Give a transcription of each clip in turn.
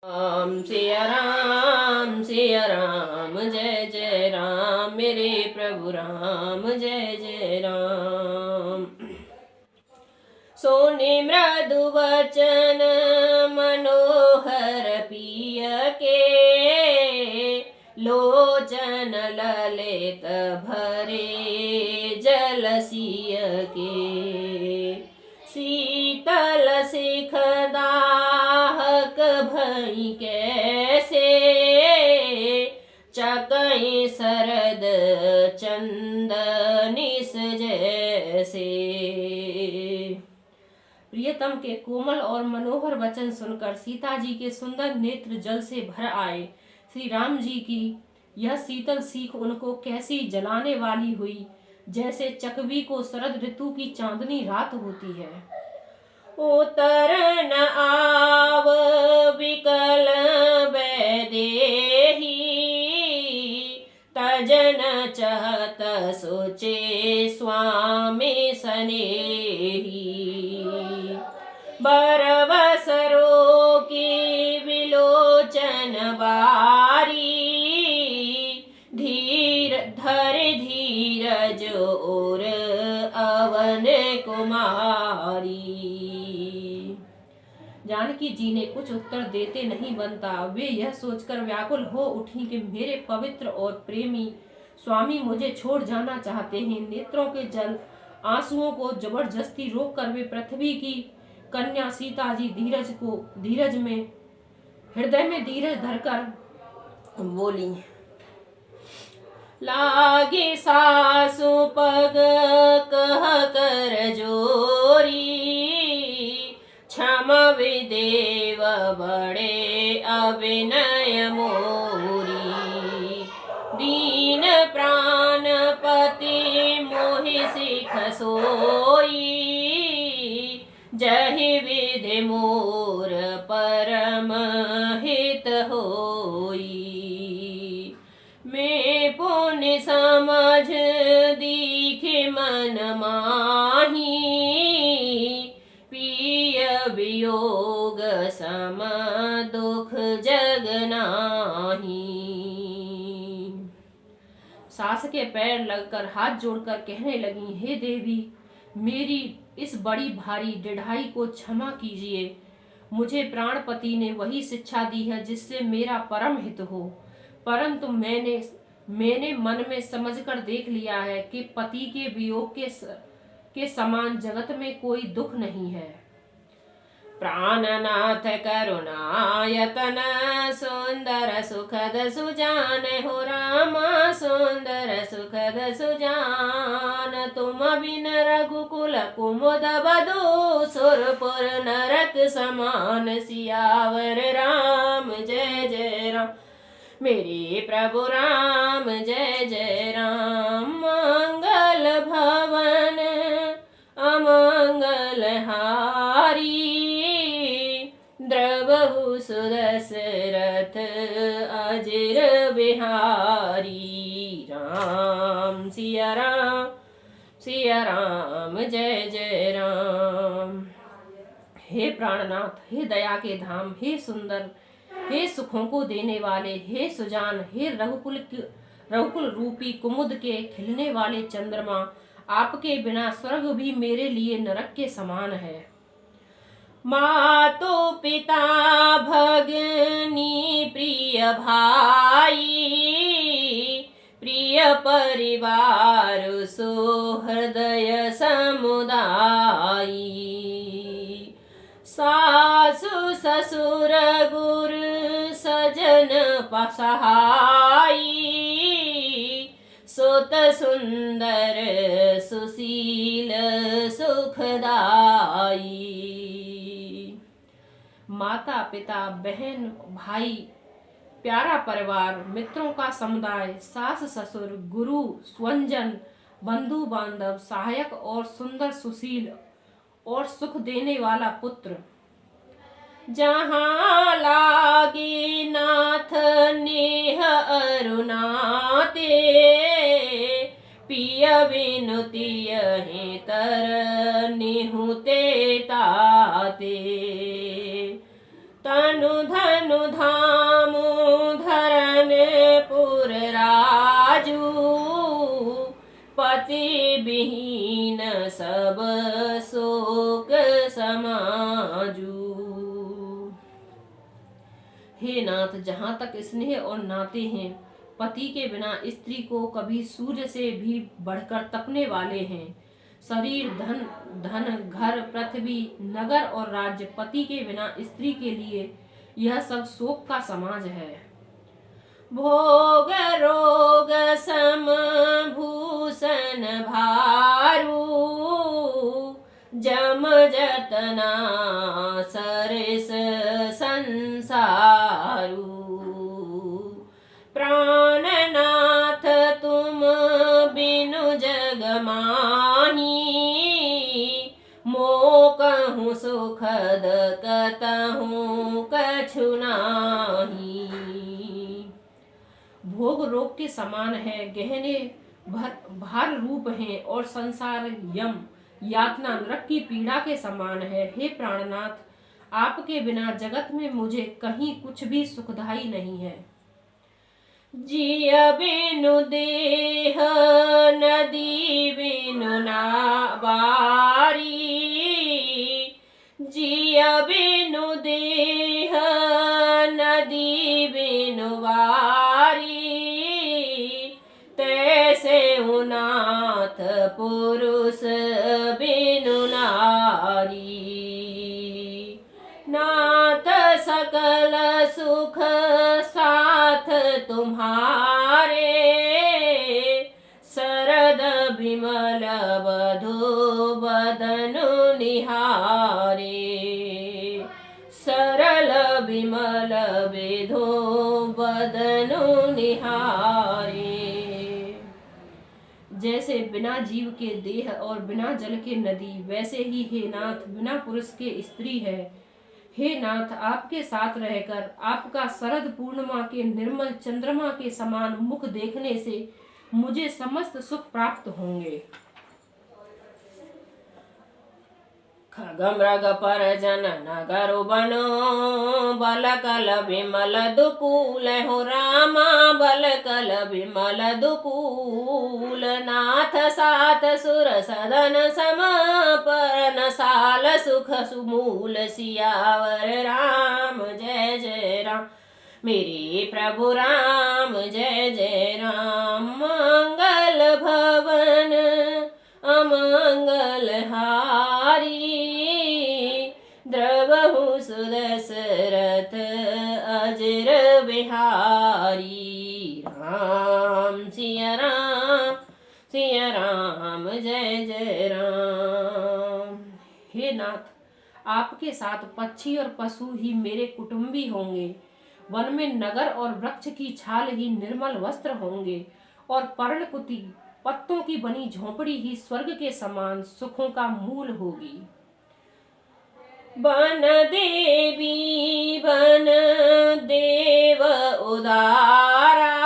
सिया राम जय जय राम मेरे प्रभु राम जय जय राम। सोने मृदु वचन मनोहर पिय के, लोचन ललित भरे जलसिय के। शीतल सिख दाहक भई कैसे, चकई शरद चंदनिस जैसे। प्रियतम के कोमल और मनोहर वचन सुनकर सीता जी के सुंदर नेत्र जल से भर आए। श्री राम जी की यह शीतल सीख उनको कैसी जलाने वाली हुई, जैसे चकवी को शरद ऋतु की चांदनी रात होती है। उतरन आव विकल वैदेही, तजन चहत सोचे स्वामी सनेही। बरवसरो की विलोचन बारी, धीर धर धीरज और अवन कुमारी। जानकी जी ने कुछ उत्तर देते नहीं बनता। वे यह सोचकर व्याकुल हो उठी कि मेरे पवित्र और प्रेमी स्वामी मुझे छोड़ जाना चाहते हैं। नेत्रों के जल आंसुओं को जबरदस्ती रोककर वे पृथ्वी की कन्या सीता जी धीरज में हृदय में धीरज धरकर बोली। लागे सासु पग कह कर जोरी, क्षम विदेव बड़े अविनय मोरी। दीन प्राण पति मोहि सिख सोई, जहि विधि मोर परम हित होई। मैं पुण्य समझ दीखे मन माही, पिय वियोग सम दुख जग नाही। सास के पैर लगकर हाथ जोड़कर कहने लगी, हे देवी, मेरी इस बड़ी भारी ढिठाई को क्षमा कीजिए। मुझे प्राणपति ने वही शिक्षा दी है जिससे मेरा परम हित हो, परंतु मैंने मन में समझकर देख लिया है कि पति के वियोग के समान जगत में कोई दुख नहीं है। प्राणनाथ करुणायतन सुंदर सुखद सुजान हो राम, सुंदर सुखद सुजान। तुम बिन रघुकुल कुमुद बधु, सुरपुर नरक समान। सियावर राम जय जय राम मेरे प्रभु राम जय जय राम। मंगल भवन अमंगल हारी, द्रवहु सुदशरथ अजिर बिहारी। राम सिया राम जय जय राम। हे प्राणनाथ, हे दया के धाम, हे सुंदर, हे सुखों को देने वाले, हे सुजान, हे रघुकुल रूपी कुमुद के खिलने वाले चंद्रमा, आपके बिना स्वर्ग भी मेरे लिए नरक के समान है। मातो पिता भगनी प्रिय भाई, प्रिय परिवार सुहृदय समुदायी। सासु ससुर गुरु सजन पसहाई, सुत सुंदर सुशील सुखदाई। माता पिता बहन भाई, प्यारा परिवार, मित्रों का समुदाय, सास ससुर, गुरु, स्वजन, बंधु बांधव, सहायक और सुंदर सुशील और सुख देने वाला पुत्र। जहाँ लागे नाथ नेह अरुणाते, पिय विनुतिय तर निहुते ताते। तनु धनु सब शोक समाजू। हे नाथ, जहाँ तक स्नेह और नाते हैं, पति के बिना स्त्री को कभी सूर्य से भी बढ़कर तपने वाले हैं। शरीर, धन, घर, पृथ्वी, नगर और राज्य, पति के बिना स्त्री के लिए यह सब शोक का समाज है। भोग रोग सम भूषण भारू, जम जतना सरस संसारू। प्राणनाथ तुम बिनु जग माही, मोकहु सुखद कतहु कछु नाही। भोग रोग के समान है, गहने भार रूप हैं और संसार यम यातना नरक की पीड़ा के समान है। हे प्राणनाथ, आपके बिना जगत में मुझे कहीं कुछ भी सुखदाई नहीं है। जिय बिनु देह नदी बिनु नावारी, जिय बिनु देह नदी बिनु वारी। तैसे नाथ पुरुष बिनु नारी, नाथ सकल सुख साथ तुम्हारे। शरद विमल वधु बदनु निहारे, सरल विमल विधु बदनु निहारे। जैसे बिना जीव के देह और बिना जल के नदी, वैसे ही हे नाथ बिना पुरुष के स्त्री है। हे नाथ, आपके साथ रहकर आपका शरद पूर्णिमा के निर्मल चंद्रमा के समान मुख देखने से मुझे समस्त सुख प्राप्त होंगे। खगमृग परजन नगरु बनो, बलकल विमल दुकूल हो रामा, बलकल विमल दुकूल। नाथ साथ सुर सदन सम, परन साल सुख सुमूल। सियावर राम जय जय राम, मेरे प्रभु राम जय जय राम। मंगल भवन अमंगल हारी, द्रवहु सुदशरथ अजर बिहारी। राम सिया राम जय जय राम। हे नाथ, आपके साथ पक्षी और पशु ही मेरे कुटुंबी होंगे। वन में नगर और वृक्ष की छाल ही निर्मल वस्त्र होंगे, और पर्णकुटी पत्तों की बनी झोंपड़ी ही स्वर्ग के समान सुखों का मूल होगी। बन देवी बन देव उदारा,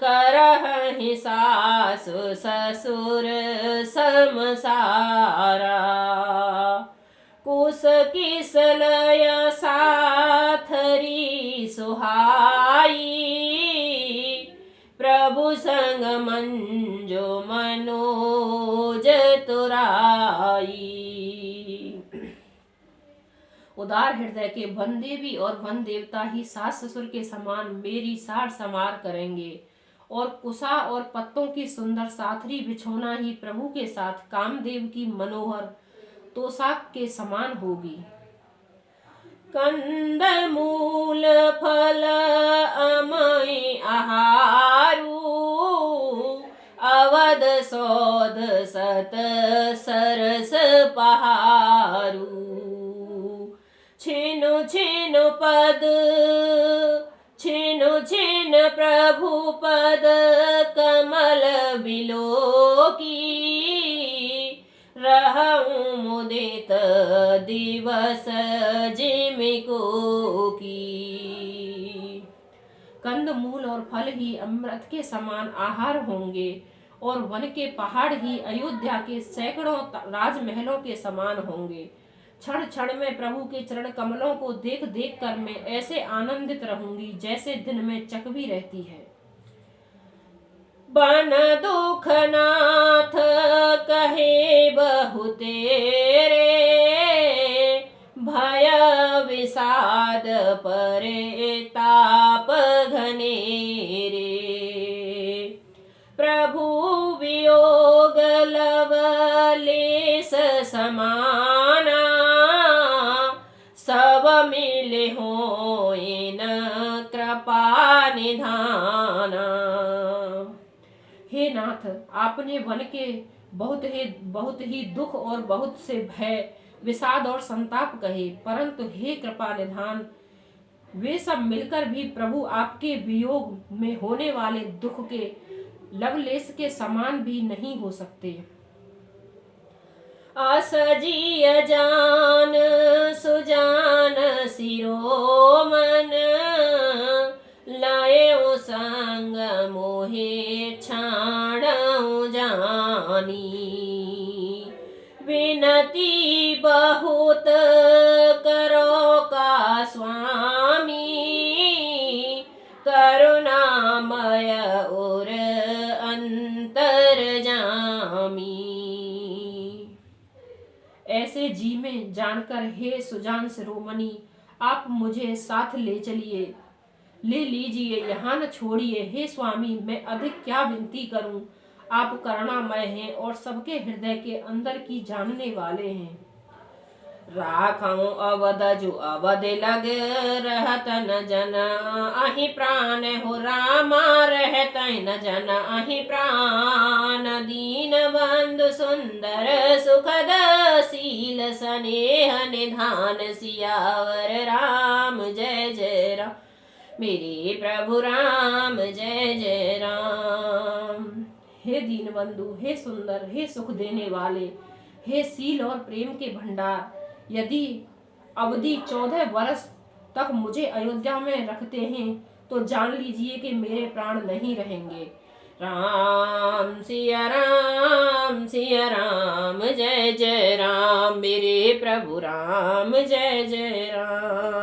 करहि सासु ससुर समसारा। कुस किस लय साथरी सुहाई, प्रभु संग मंजो मनोज तुराई। उदार हृदय के वन देवी और वन देवता ही सास ससुर के समान मेरी सार संवार करेंगे, और कुसा और पत्तों की सुंदर साथरी बिछोना ही प्रभु के साथ कामदेव की मनोहर तोशाक के समान होगी। कंद मूल फल अमय आहारू, अवध सौध सत सरस पहारू। छिनु छिनु पद छिनु छिन प्रभु पद कमल बिलोकी। रहूं मुदित दिवस जिमिको की। कंद मूल और फल ही अमृत के समान आहार होंगे, और वन के पहाड़ ही अयोध्या के सैकड़ों राजमहलों के समान होंगे। क्षण क्षण में प्रभु के चरण कमलों को देख देख कर मैं ऐसे आनंदित रहूंगी जैसे दिन में चकवी रहती है। बन दुखनाथ कहे बहु तेरे, भय विषाद परे ताप घनेरे। प्रभु वियोग लवलेस समाना, सब मिले होए न कृपा निधाना। हे नाथ, आपने वन के बहुत ही दुख और बहुत से भय, विषाद और संताप कहे, परंतु हे कृपा निधान, वे सब मिलकर भी प्रभु आपके वियोग में होने वाले दुख के लवलेश के समान भी नहीं हो सकते। असजीय जान सुजान शिरोमन, लयो संग मोहे छाड़ऊ जानी। विनती बहुत करो का स्वामी, करुणामय और अंतर्जामी। ऐसे जी में जानकर हे सुजान शिरोमणि, आप मुझे साथ ले लीजिए, यहाँ न छोड़िए। हे स्वामी, मैं अधिक क्या विनती करूं, आप करुणामय हैं और सबके हृदय के अंदर की जानने वाले हैं। राखऊं अवध जो अवध लग, रहत न जन अहि प्राण हो रामा, रहत न जन अहि प्राण। दीन बंधु सुंदर सुखद शील, स्नेह निधान सियावर राम। जय जय राम मेरे प्रभु राम, जय जय राम। हे दीन बंधु, हे सुंदर, हे सुख देने वाले, हे शील और प्रेम के भंडार, यदि अवधि 14 वर्ष तक मुझे अयोध्या में रखते हैं तो जान लीजिए कि मेरे प्राण नहीं रहेंगे। राम सिया राम, जय जय राम मेरे प्रभु राम, जय जय राम।